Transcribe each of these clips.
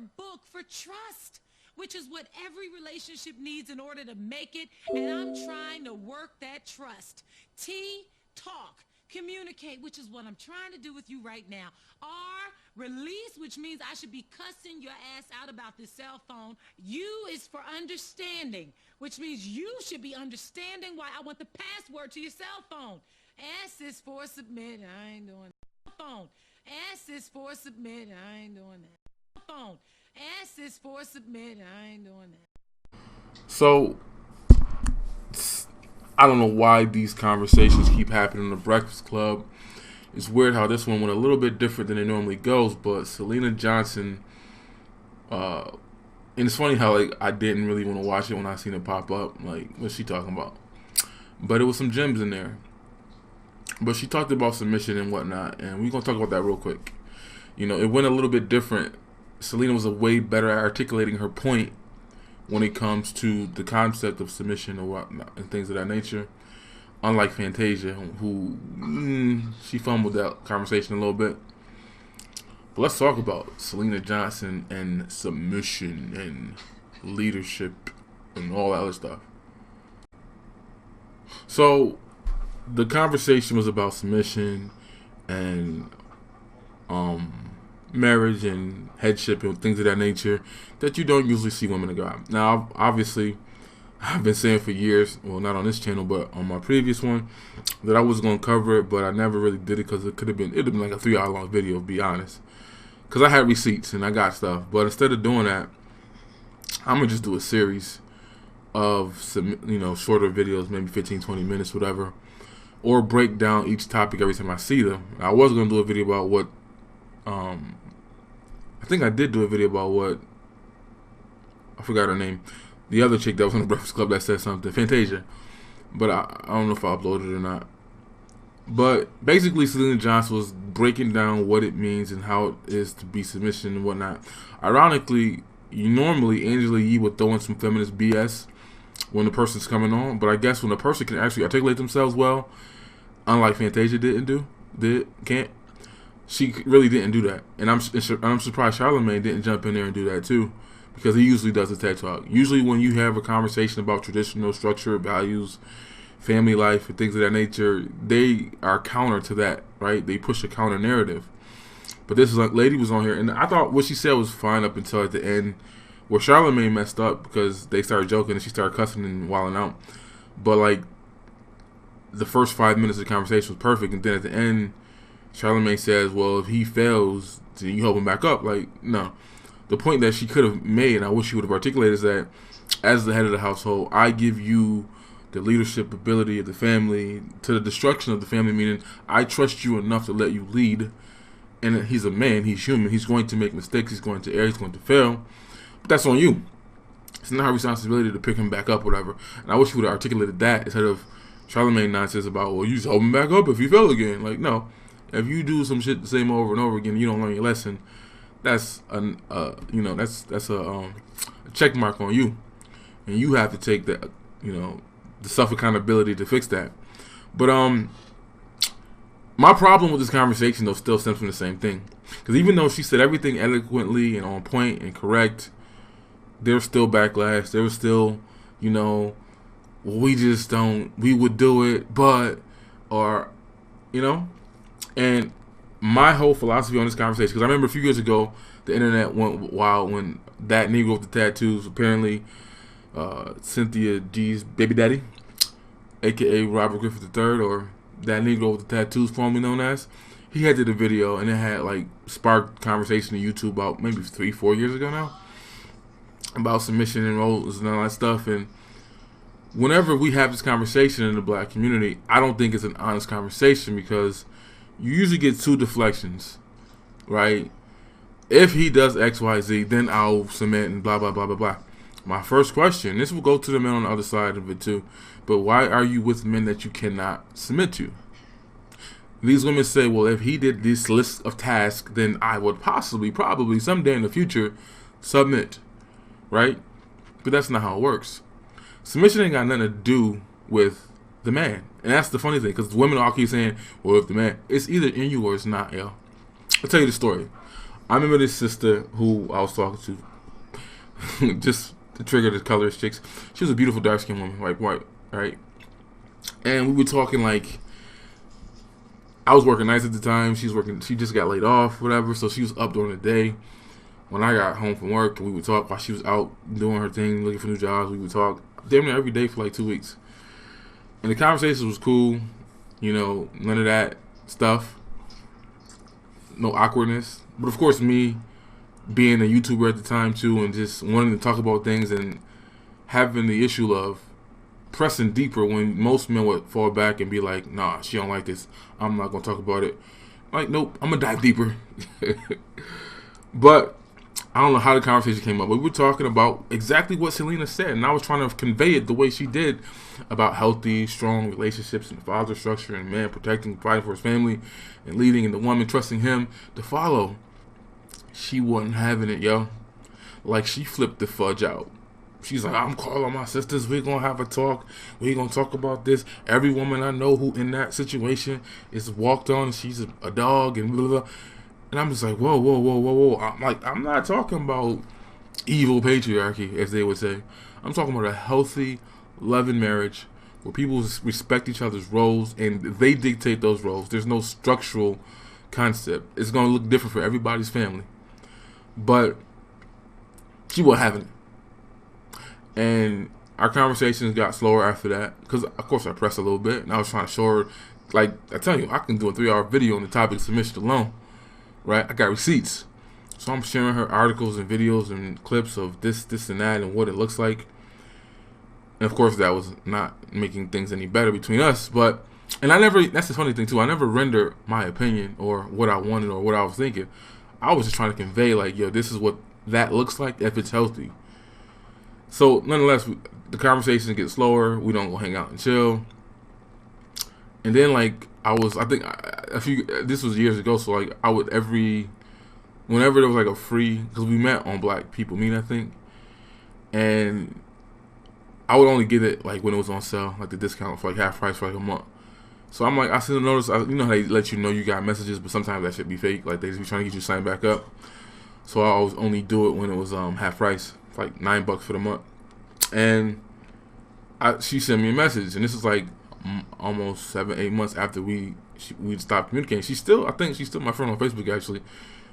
book for trust, which is what every relationship needs in order to make it, and I'm trying to work that trust. T, talk, communicate, which is what I'm trying to do with you right now. R, release, which means I should be cussing your ass out about this cell phone. U is for understanding, which means you should be understanding why I want the password to your cell phone. S is for submit, I ain't doing that. Phone. S is for submit, I ain't doing that. Phone. S is for submit, I ain't doing that. So, I don't know why these conversations keep happening in the Breakfast Club. It's weird how this one went a little bit different than it normally goes, but Syleena Johnson, and it's funny how like I didn't really want to watch it when I seen it pop up. Like, what's she talking about? But it was some gems in there. But she talked about submission and whatnot, and we're gonna talk about that real quick. You know, it went a little bit different. Syleena was a way better at articulating her point when it comes to the concept of submission or whatnot and things of that nature. Unlike Fantasia, who she fumbled that conversation a little bit. But let's talk about Syleena Johnson and submission and leadership and all that other stuff. So the conversation was about submission and marriage and headship and things of that nature that you don't usually see women go out. Now, obviously, I've been saying for years, well, not on this channel, but on my previous one, that I was going to cover it, but I never really did it because it'd have been like a 3-hour long video, to be honest. Because I had receipts and I got stuff. But instead of doing that, I'm going to just do a series of some, shorter videos, maybe 15, 20 minutes, whatever, or break down each topic every time I see them. I was going to do a video about what, I think I did do a video about what, I forgot her name, the other chick that was on the Breakfast Club that said something, Fantasia, but I don't know if I uploaded it or not. But basically, Syleena Johnson was breaking down what it means and how it is to be submission and whatnot. Ironically, normally Angela Yee would throw in some feminist BS when the person's coming on, but I guess when a person can actually articulate themselves well, unlike Fantasia can't. She really didn't do that, and I'm surprised Charlamagne didn't jump in there and do that too, because he usually does a TED Talk. Usually when you have a conversation about traditional structure, values, family life, and things of that nature, they are counter to that, right? They push a counter narrative. But this lady was on here, and I thought what she said was fine up until at the end, where Charlamagne messed up because they started joking and she started cussing and wilding out. But like, the first 5 minutes of the conversation was perfect, and then at the end, Charlamagne says, well, if he fails, then you help him back up. Like, no. The point that she could have made, and I wish she would have articulated, is that as the head of the household, I give you the leadership ability of the family to the destruction of the family, meaning I trust you enough to let you lead. And he's a man, he's human, he's going to make mistakes, he's going to err, he's going to fail. But that's on you. It's not her responsibility to pick him back up, whatever. And I wish she would have articulated that instead of Charlamagne nonsense about, well, you just help him back up if he fell again. Like, no. If you do some shit the same over and over again, and you don't learn your lesson, that's a check mark on you, and you have to take the the self accountability to fix that. But my problem with this conversation though still stems from the same thing, because even though she said everything eloquently and on point and correct, there was still backlash. There was still, well, we would do it, but, or, and my whole philosophy on this conversation, because I remember a few years ago, the internet went wild when that Negro with the tattoos, apparently Cynthia G's baby daddy, a.k.a. Robert Griffith III, or that Negro with the tattoos, formerly known as, he had did a video, and it had, like, sparked conversation on YouTube about maybe 3-4 years ago now, about submission and roles and all that stuff. And whenever we have this conversation in the black community, I don't think it's an honest conversation, because you usually get two deflections, right? If he does X, Y, Z, then I'll submit and blah, blah, blah, blah, blah. My first question, this will go to the men on the other side of it too, but why are you with men that you cannot submit to? These women say, well, if he did this list of tasks, then I would probably someday in the future submit, right? But that's not how it works. Submission ain't got nothing to do with the man. And that's the funny thing, because women all keep saying, well, if the man, it's either in you or it's not, yo. I'll tell you the story. I remember this sister who I was talking to, just to trigger the colorist chicks. She was a beautiful dark skinned woman, like white, right? And we were talking like, I was working nights at the time. She was working. She just got laid off, whatever. So she was up during the day. When I got home from work, and we would talk while she was out doing her thing, looking for new jobs. We would talk damn near every day for like 2 weeks. And the conversation was cool. You know, none of that stuff. No awkwardness. But of course, me being a YouTuber at the time too, and just wanting to talk about things and having the issue of pressing deeper when most men would fall back and be like, nah, she don't like this. I'm not going to talk about it. Like, nope, I'm going to dive deeper. But I don't know how the conversation came up, but we were talking about exactly what Syleena said, and I was trying to convey it the way she did about healthy, strong relationships and father structure and man protecting, fighting for his family and leading, and the woman trusting him to follow. She wasn't having it, yo. Like, she flipped the fudge out. She's like, I'm calling my sisters. We're going to have a talk. We're going to talk about this. Every woman I know who in that situation is walked on. She's a dog and blah, blah, blah. And I'm just like, whoa, whoa, whoa, whoa, whoa. I'm like, I'm not talking about evil patriarchy, as they would say. I'm talking about a healthy, loving marriage where people respect each other's roles and they dictate those roles. There's no structural concept. It's going to look different for everybody's family. But she wasn't having it. And our conversations got slower after that. Because, of course, I pressed a little bit. And I was trying to show her, like, I tell you, I can do a 3-hour video on the topic of submission alone. Right? I got receipts. So I'm sharing her articles and videos and clips of this, and that, and what it looks like. And, of course, that was not making things any better between us. But, and I never, that's the funny thing, too. I never rendered my opinion or what I wanted or what I was thinking. I was just trying to convey, like, yo, this is what that looks like if it's healthy. So, nonetheless, the conversation gets slower. We don't go hang out and chill. And then, like, this was years ago, so, like, I would whenever there was, like, a free, because we met on Black People Meet, I think, and I would only get it, like, when it was on sale, like, the discount for, like, half price for, like, a month. So I'm like, I sent a notice, you know how they let you know you got messages, but sometimes that should be fake, like, they just be trying to get you signed back up. So I always only do it when it was half price, like $9 for the month. And she sent me a message, and this is like almost 7-8 months after we stopped communicating. I think she's still my friend on Facebook actually,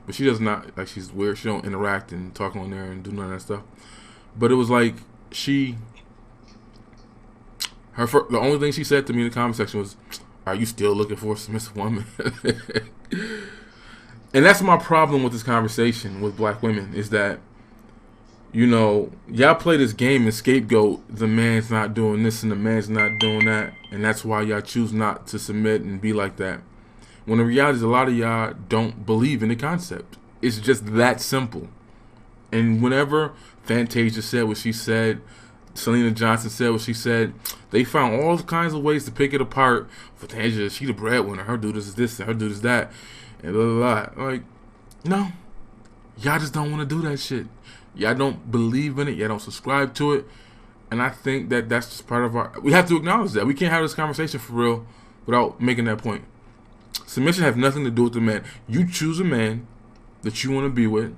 but she does not, like, she's weird. She don't interact and talk on there and do none of that stuff. But it was like the only thing she said to me in the comment section was, "Are you still looking for a submissive woman?" And that's my problem with this conversation with Black women, is that, you know, y'all play this game and scapegoat the man's not doing this and the man's not doing that, and that's why y'all choose not to submit and be like that. When the reality is, a lot of y'all don't believe in the concept. It's just that simple. And whenever Fantasia said what she said, Syleena Johnson said what she said, they found all kinds of ways to pick it apart. Fantasia, she the breadwinner, her dude is this and her dude is that, and blah, blah, blah. Like, no. Y'all just don't want to do that shit. Y'all don't believe in it. Y'all don't subscribe to it. And I think that that's just part of we have to acknowledge that. We can't have this conversation for real without making that point. Submission has nothing to do with the man. You choose a man that you want to be with,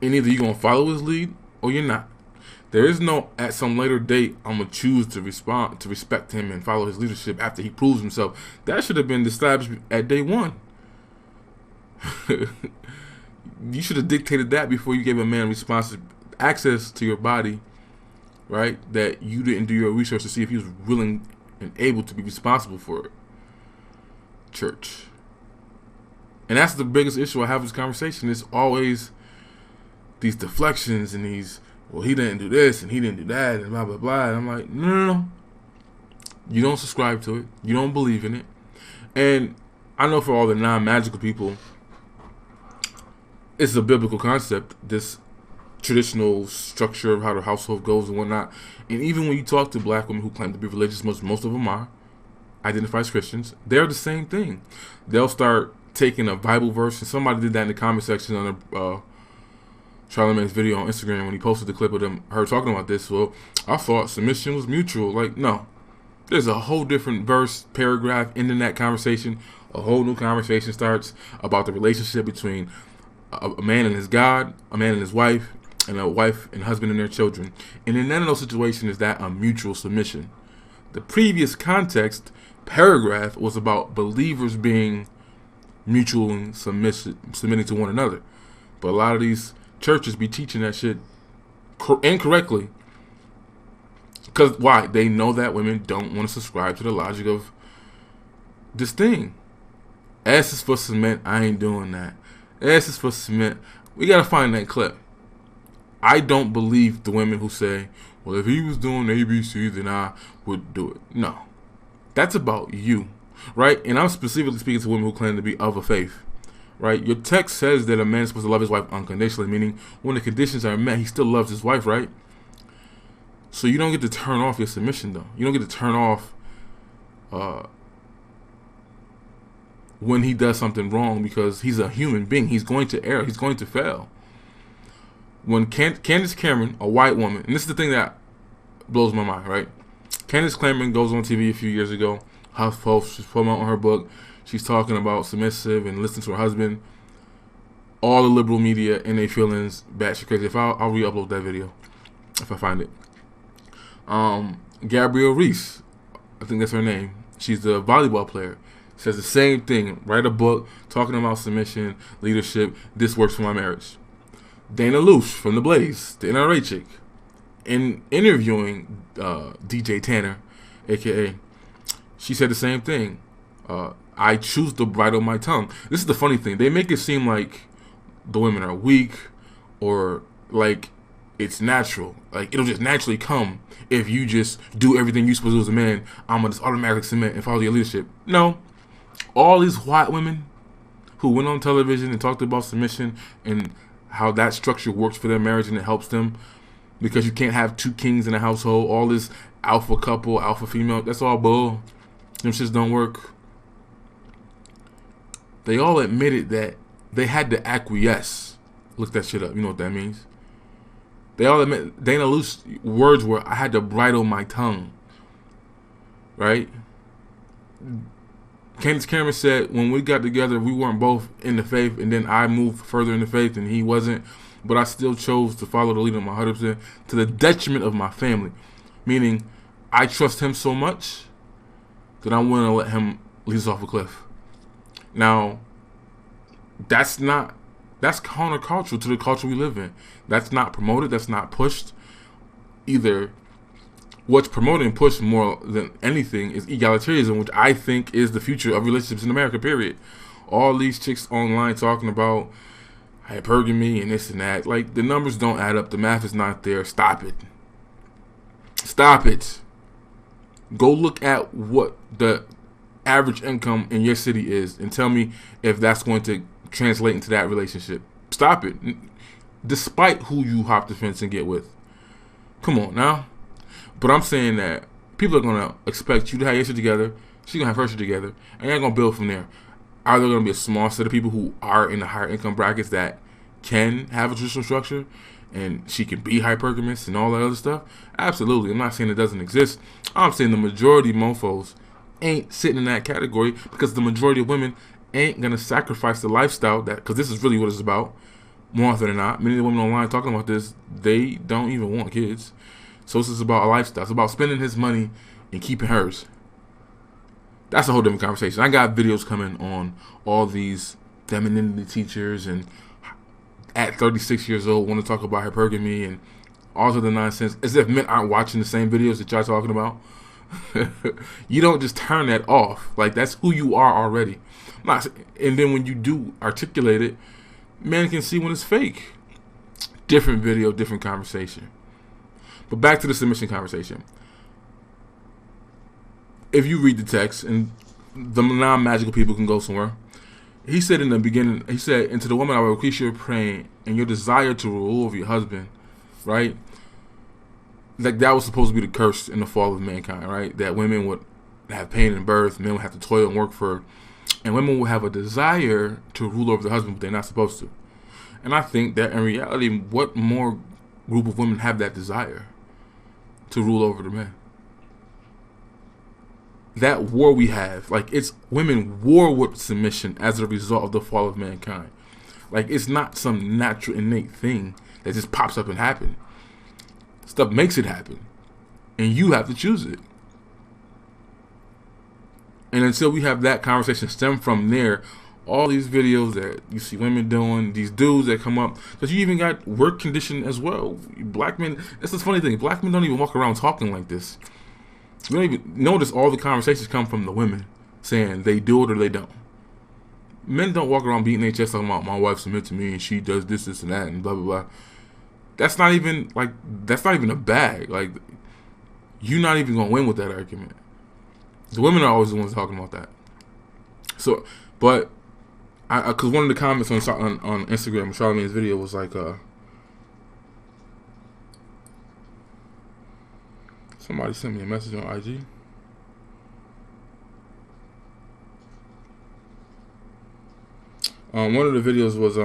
and either you're going to follow his lead or you're not. There is no, at some later date, I'm going to choose to respect him and follow his leadership after he proves himself. That should have been established at day one. You should have dictated that before you gave a man access to your body, right? That you didn't do your research to see if he was willing and able to be responsible for it. Church. And that's the biggest issue I have with this conversation. It's always these deflections and these, well, he didn't do this and he didn't do that and blah, blah, blah. And I'm like, no. You don't subscribe to it. You don't believe in it. And I know for all the non-magical people, it's a biblical concept, this traditional structure of how the household goes and whatnot. And even when you talk to Black women who claim to be religious, most of them are, identify as Christians, they're the same thing. They'll start taking a Bible verse, and somebody did that in the comment section on Charlamagne's video on Instagram when he posted the clip of her talking about this. Well, I thought submission was mutual. Like, no. There's a whole different verse, paragraph ending that conversation. A whole new conversation starts about the relationship between a man and his God, a man and his wife, and a wife and husband and their children. And in none of those situations is that a mutual submission. The previous context paragraph was about believers being mutually submitting to one another. But a lot of these churches be teaching that shit incorrectly. Because why? They know that women don't want to subscribe to the logic of this thing. S is for cement. I ain't doing that. S is for cement. We got to find that clip. I don't believe the women who say, well, if he was doing ABC, then I would do it. No. That's about you, right? And I'm specifically speaking to women who claim to be of a faith, right? Your text says that a man is supposed to love his wife unconditionally, meaning when the conditions are met, he still loves his wife, right? So you don't get to turn off your submission, though. You don't get to turn off when he does something wrong, because he's a human being. He's going to err. He's going to fail. When Candace Cameron, a white woman, and this is the thing that blows my mind, right? Candace Cameron goes on TV a few years ago, HuffPost, she's promoting her book. She's talking about submissive and listening to her husband. All the liberal media and their feelings, batshit crazy. If I'll re-upload that video if I find it. Gabrielle Reese, I think that's her name. She's the volleyball player. Says the same thing. Write a book talking about submission, leadership. This works for my marriage. Dana Luce from The Blaze, the NRA chick, in interviewing DJ Tanner, a.k.a., she said the same thing. I choose to bridle my tongue. This is the funny thing. They make it seem like the women are weak or like it's natural. Like it'll just naturally come if you just do everything you're supposed to do as a man. I'm going to just automatically submit and follow your leadership. No. All these white women who went on television and talked about submission and how that structure works for their marriage and it helps them because you can't have two kings in a household, all this alpha couple, alpha female, that's all bull. Them shits don't work. They all admitted that they had to acquiesce. Look that shit up. You know what that means? They all admit, Dana Luce's words were, I had to bridle my tongue. Right? Candace Cameron said, when we got together, we weren't both in the faith, and then I moved further in the faith, and he wasn't. But I still chose to follow the lead of my 100% to the detriment of my family. Meaning, I trust him so much that I'm willing to let him lead us off a cliff. Now, that's countercultural to the culture we live in. That's not promoted. That's not pushed. Either what's promoted and pushed more than anything is egalitarianism, which I think is the future of relationships in America, period. All these chicks online talking about hypergamy and this and that. Like, the numbers don't add up. The math is not there. Stop it. Stop it. Go look at what the average income in your city is and tell me if that's going to translate into that relationship. Stop it. Despite who you hop the fence and get with. Come on now. But I'm saying that people are going to expect you to have your shit together. She's going to have her shit together. And you're going to build from there. Are there going to be a small set of people who are in the higher income brackets that can have a traditional structure and she can be hypergamous and all that other stuff? Absolutely. I'm not saying it doesn't exist. I'm saying the majority of mofos ain't sitting in that category because the majority of women ain't going to sacrifice the lifestyle that, because this is really what it's about. More often than not, many of the women online talking about this, they don't even want kids. So this is about a lifestyle. It's about spending his money and keeping hers. That's a whole different conversation. I got videos coming on all these femininity teachers and at 36 years old want to talk about hypergamy and all of the nonsense, as if men aren't watching the same videos that y'all talking about. You don't just turn that off. Like, that's who you are already. And then when you do articulate it, men can see when it's fake. Different video, different conversation. But back to the submission conversation. If you read the text, and the non-magical people can go somewhere, he said in the beginning, he said, "And to the woman I will increase your praying and your desire to rule over your husband," right? Like, that was supposed to be the curse in the fall of mankind, right? That women would have pain in birth, men would have to toil and work for, and women would have a desire to rule over their husband, but they're not supposed to. And I think that in reality, what more group of women have that desire to rule over the men? That war we have, like, it's women war with submission as a result of the fall of mankind. Like, it's not some natural innate thing that just pops up and happens. Stuff makes it happen, and you have to choose it. And until we have that conversation stem from there, all these videos that you see women doing, these dudes that come up, because you even got work condition as well. Black men, that's the funny thing, black men don't even walk around talking like this. You don't even notice all the conversations come from the women saying they do it or they don't. Men don't walk around beating their chest talking about my wife submits to me and she does this, this, and that, and blah, blah, blah. That's not even a bag. Like, you're not even going to win with that argument. The women are always the ones talking about that. So, but, because one of the comments on Instagram, Charlamagne's video was like, somebody sent me a message on IG. One of the videos was,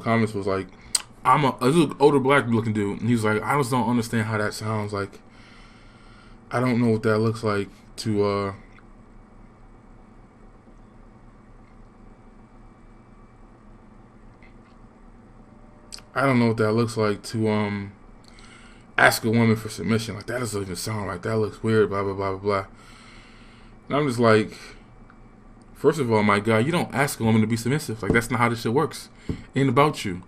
comments was like, this was an older black looking dude, and he was like, I just don't understand how that sounds. Like, I don't know what that looks like to, ask a woman for submission. Like, that doesn't even sound right. That looks weird, blah, blah, blah, blah, blah. And I'm just like, first of all, my God, you don't ask a woman to be submissive. Like, that's not how this shit works. It ain't about you.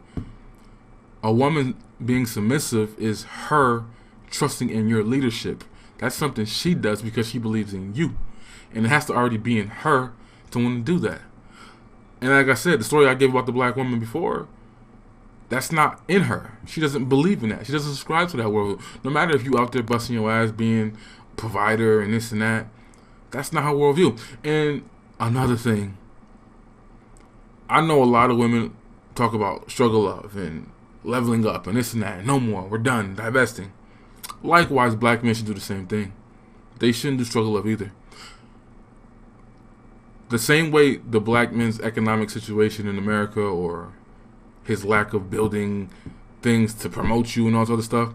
A woman being submissive is her trusting in your leadership. That's something she does because she believes in you. And it has to already be in her to want to do that. And like I said, the story I gave about the black woman before, that's not in her. She doesn't believe in that. She doesn't subscribe to that world. No matter if you out there busting your ass being a provider and this and that, that's not her worldview. And another thing, I know a lot of women talk about struggle love and leveling up and this and that. No more. We're done. Divesting. Likewise, black men should do the same thing. They shouldn't do struggle love either. The same way the black man's economic situation in America, or his lack of building things to promote you and all this other stuff,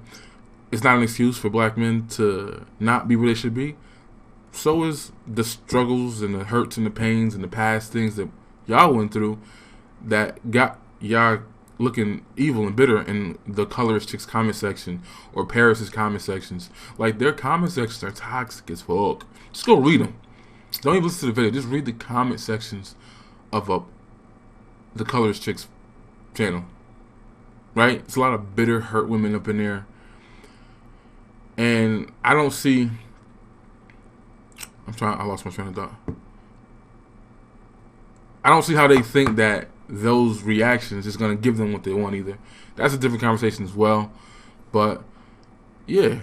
it's not an excuse for black men to not be where they should be. So is the struggles and the hurts and the pains and the past things that y'all went through that got y'all looking evil and bitter in the Colorist Chicks comment section or Paris's comment sections. Like, their comment sections are toxic as fuck. Just go read them. Don't even listen to the video. Just read the comment sections of the Colorist Chicks channel. Right? It's a lot of bitter, hurt women up in there. And I don't see... I lost my train of thought. I don't see how they think that those reactions is going to give them what they want either. That's a different conversation as well. But, yeah.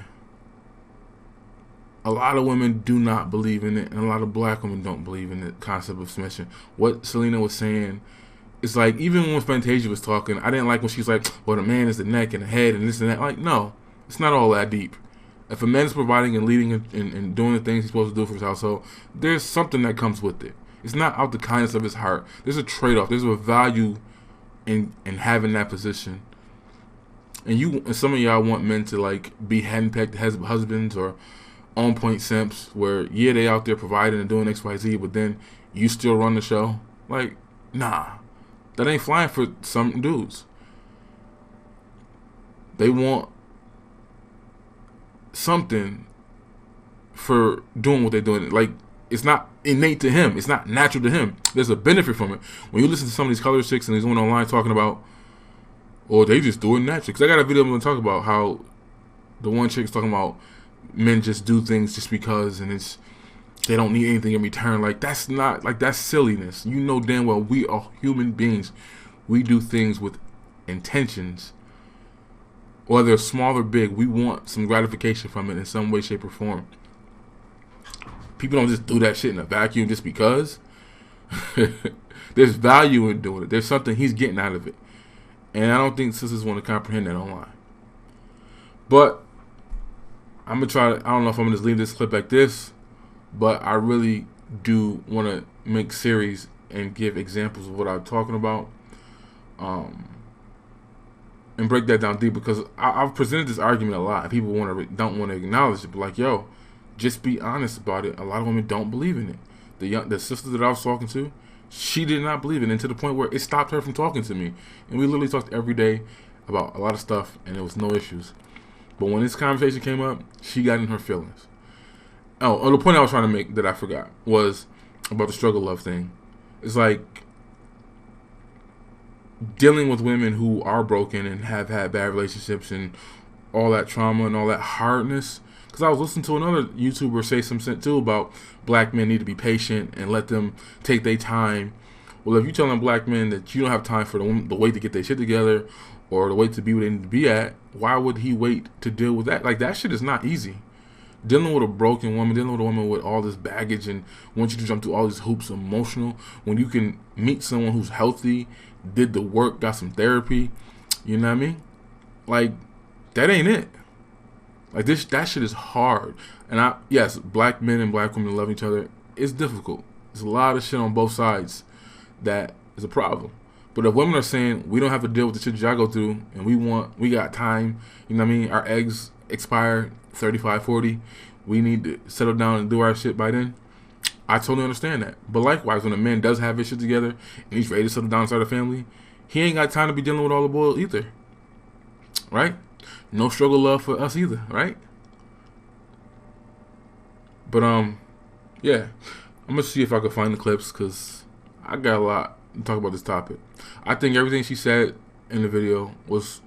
A lot of women do not believe in it, and a lot of black women don't believe in the concept of submission. What Syleena was saying, it's like, even when Fantasia was talking, I didn't like when she's like, well, the man is the neck and the head and this and that. Like, no, it's not all that deep. If a man is providing and leading and doing the things he's supposed to do for his household, there's something that comes with it. It's not out the kindness of his heart. There's a trade-off. There's a value in having that position. And some of y'all want men to, like, be henpecked husbands or on-point simps where, yeah, they out there providing and doing X, Y, Z, but then you still run the show. Like, nah. That ain't flying for some dudes. They want something for doing what they're doing. Like, it's not innate to him. It's not natural to him. There's a benefit from it. When you listen to some of these color chicks and these women online talking about, oh, they just do it naturally. Because I got a video I'm going to talk about how the one chick's talking about men just do things just because, and they don't need anything in return. Like, that's not, like, that's silliness. You know damn well we are human beings. We do things with intentions. Whether small or big, we want some gratification from it in some way, shape, or form. People don't just do that shit in a vacuum just because. There's value in doing it. There's something he's getting out of it. And I don't think sisters want to comprehend that online. But I'm going to try to, I don't know if I'm going to just leave this clip like this, but I really do want to make series and give examples of what I'm talking about. And break that down deep, because I've presented this argument a lot. People don't want to acknowledge it, but like, yo, just be honest about it. A lot of women don't believe in it. The sisters that I was talking to, She did not believe it, and to the point where it stopped her from talking to me. And we literally talked every day about a lot of stuff, and there was no issues. But when this conversation came up, she got in her feelings. Oh, the point I was trying to make that I forgot was about the struggle love thing. It's like dealing with women who are broken and have had bad relationships and all that trauma and all that hardness. Because I was listening to another YouTuber say something too about black men need to be patient and let them take their time. Well, if you're telling black men that you don't have time for the wait to get their shit together or the wait to be where they need to be at, why would he wait to deal with that? Like, that shit is not easy. Dealing with a broken woman, dealing with a woman with all this baggage and wants you to jump through all these hoops, emotional, when you can meet someone who's healthy, did the work, got some therapy, you know what I mean? Like, that ain't it. Like, that shit is hard. And yes, black men and black women love each other. It's difficult. There's a lot of shit on both sides that is a problem. But if women are saying, we don't have to deal with the shit y'all go through, and we got time, you know what I mean? Our eggs expire 35, 40. We need to settle down and do our shit by then. I totally understand that. But likewise, when a man does have his shit together and he's ready to settle down and start a family, he ain't got time to be dealing with all the bull either. Right? No struggle love for us either, right? But yeah. I'm gonna see if I can find the clips because I got a lot to talk about this topic. I think everything she said in the video was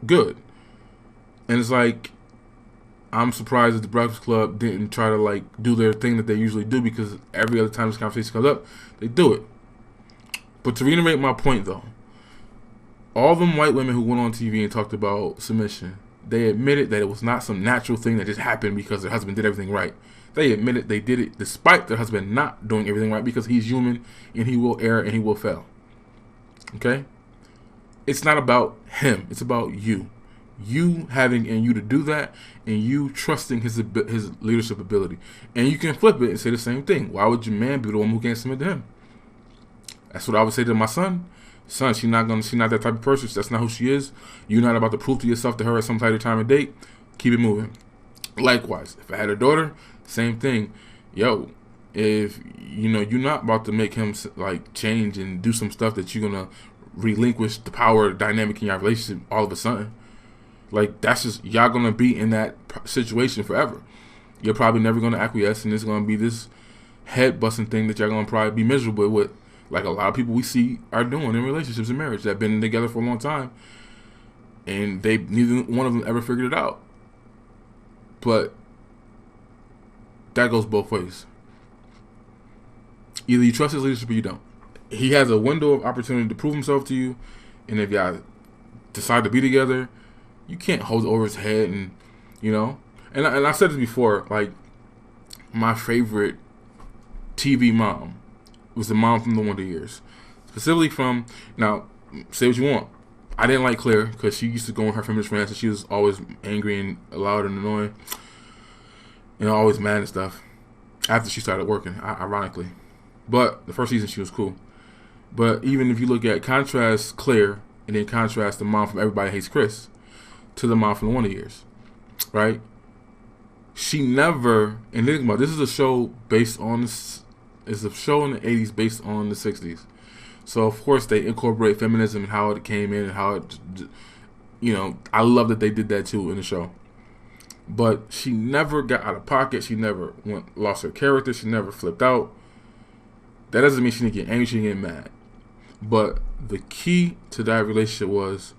good. And it's like, I'm surprised that the Breakfast Club didn't try to like do their thing that they usually do, because every other time this conversation comes up, they do it. But to reiterate my point though, all them white women who went on TV and talked about submission, they admitted that it was not some natural thing that just happened because their husband did everything right. They admitted they did it despite their husband not doing everything right, because he's human and he will err and he will fail. Okay? It's not about him. It's about you. You having in you to do that, and you trusting his leadership ability. And you can flip it and say the same thing. Why would your man be the one who can't submit to him? That's what I would say to my son. Son, she's not that type of person. That's not who she is. You're not about to prove to yourself to her at some type of time and date. Keep it moving. Likewise, if I had a daughter, same thing. Yo, if you're not about to make him like change and do some stuff that you're gonna relinquish the power dynamic in your relationship all of a sudden. Like, that's just, y'all gonna be in that situation forever. You're probably never gonna acquiesce, and it's gonna be this head busting thing that y'all gonna probably be miserable with, like a lot of people we see are doing in relationships and marriage that have been together for a long time, and neither one of them ever figured it out. But that goes both ways. Either you trust his leadership or you don't. He has a window of opportunity to prove himself to you, and if y'all decide to be together, you can't hold it over his head, and and I said this before, like, my favorite TV mom was the mom from The Wonder Years. Specifically from, now, say what you want, I didn't like Claire because she used to go on her feminist rants and she was always angry and loud and annoying and always mad and stuff after she started working, ironically. But the first season she was cool. But even if you look at, contrast Claire and then contrast the mom from Everybody Hates Chris to the mom from The Wonder Years, right? She never, and think about, this is a show based on, it's a show in the 80s based on the 60s. So of course they incorporate feminism and how it came in and how it, I love that they did that too in the show. But she never got out of pocket. She never lost her character. She never flipped out. That doesn't mean she didn't get angry. She didn't get mad. But the key to that relationship was,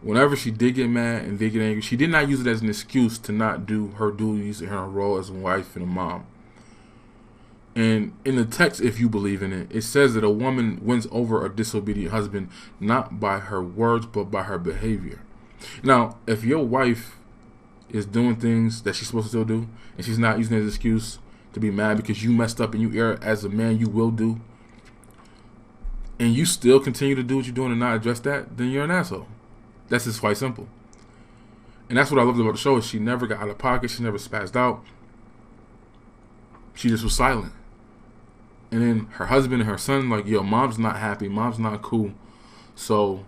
whenever she did get mad and did get angry, she did not use it as an excuse to not do her duties and her role as a wife and a mom. And in the text, if you believe in it, it says that a woman wins over a disobedient husband not by her words but by her behavior. Now, if your wife is doing things that she's supposed to still do, and she's not using it as an excuse to be mad because you messed up and you err as a man, you will do, and you still continue to do what you're doing and not address that, then you're an asshole. That's just quite simple. And that's what I loved about the show, is she never got out of pocket. She never spazzed out. She just was silent. And then her husband and her son, like, yo, mom's not happy. Mom's not cool. So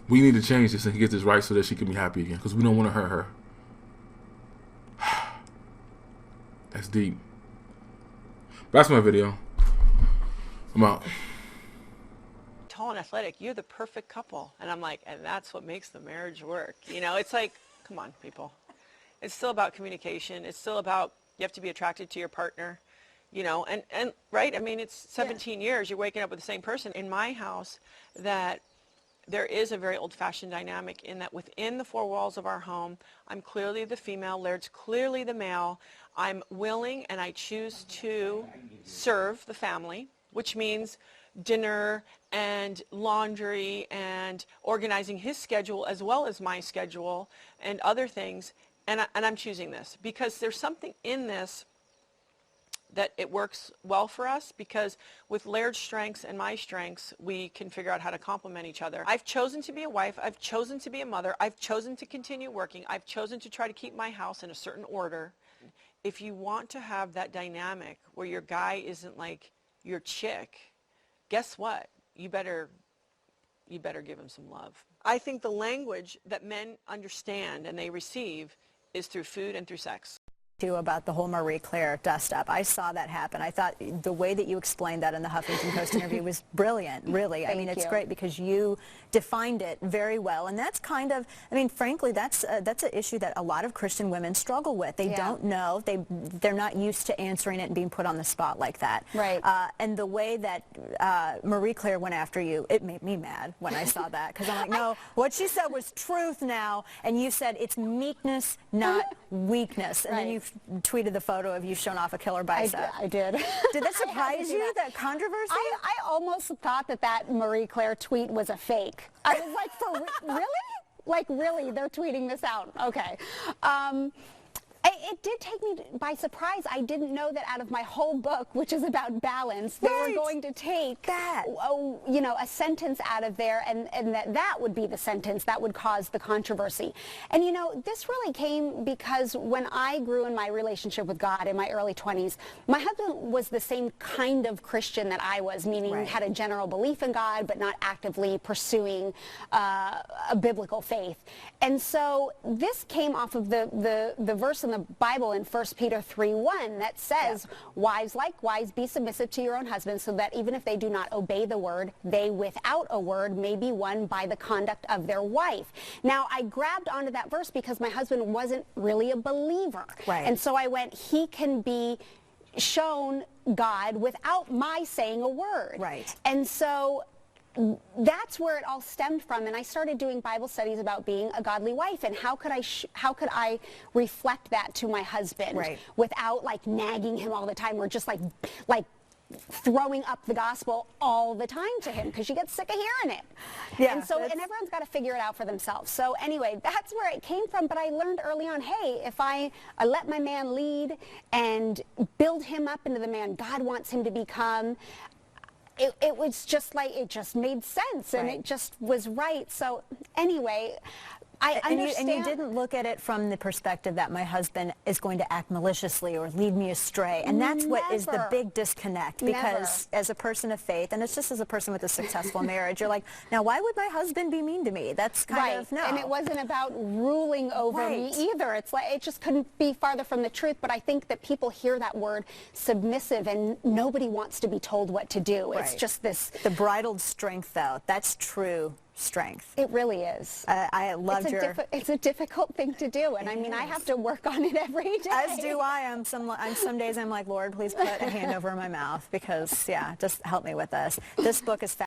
we need to change this and get this right so that she can be happy again, because we don't want to hurt her. That's deep. That's my video. I'm out. Tall and athletic, you're the perfect couple. And I'm like, and that's what makes the marriage work. You know, it's like, come on, people. It's still about communication. It's still about, you have to be attracted to your partner, you know, and right? I mean, it's 17 years, you're waking up with the same person. In my house, that there is a very old-fashioned dynamic in that within the four walls of our home, I'm clearly the female, Laird's clearly the male. I'm willing and I choose to serve the family, which means dinner and laundry and organizing his schedule as well as my schedule and other things. And I'm choosing this because there's something in this that it works well for us, because with Laird's strengths and my strengths, we can figure out how to complement each other. I've chosen to be a wife. I've chosen to be a mother. I've chosen to continue working. I've chosen to try to keep my house in a certain order. If you want to have that dynamic where your guy isn't like your chick, guess what? You better give him some love. I think the language that men understand and they receive is through food and through sex. You about the whole Marie Claire dust up. I saw that happen. I thought the way that you explained that in the Huffington Post interview was brilliant, really. I mean, it's great because you defined it very well, and that's kind of, I mean, frankly, that's an issue that a lot of Christian women struggle with. They don't know. They're not used to answering it and being put on the spot like that. Right. And the way that Marie Claire went after you, it made me mad when I saw that, because I'm like, no, what she said was truth now, and you said it's meekness, not weakness, and then you tweeted the photo of you showing off a killer bicep. I did. Did that surprise you, that controversy? I almost thought that Marie Claire tweet was a fake. I was like, really? Like, really? They're tweeting this out? Okay. It did take me by surprise. I didn't know that out of my whole book, which is about balance, they were going to take that, you know, a sentence out of there, and that would be the sentence that would cause the controversy. And, you know, this really came because when I grew in my relationship with God in my early 20s, my husband was the same kind of Christian that I was, meaning had a general belief in God, but not actively pursuing a biblical faith. And so this came off of the verse in the Bible in 1 Peter 3:1 that says, wives likewise be submissive to your own husbands, so that even if they do not obey the word, they without a word may be won by the conduct of their wife. Now, I grabbed onto that verse because my husband wasn't really a believer. And so I went, he can be shown God without my saying a word. And so that's where it all stemmed from, and I started doing Bible studies about being a godly wife and how could I reflect that to my husband without like nagging him all the time or just like throwing up the gospel all the time to him, because you get sick of hearing it. And so and everyone's got to figure it out for themselves. So anyway, that's where it came from. But I learned early on, hey, if I let my man lead and build him up into the man God wants him to become, it was just like, it just made sense, and it just was right. So anyway, I understand. And you didn't look at it from the perspective that my husband is going to act maliciously or lead me astray. And that's what is the big disconnect, because as a person of faith, and it's just as a person with a successful marriage, you're like, now why would my husband be mean to me? That's kind of, no. And it wasn't about ruling over me either. It's like, it just couldn't be farther from the truth. But I think that people hear that word submissive and nobody wants to be told what to do. It's just this. The bridled strength, though, that's true strength. It really is. I loved it's a difficult thing to do, and I mean, I have to work on it every day. As do I. Some days I'm like, Lord, please put a hand over my mouth, because just help me with this. This book is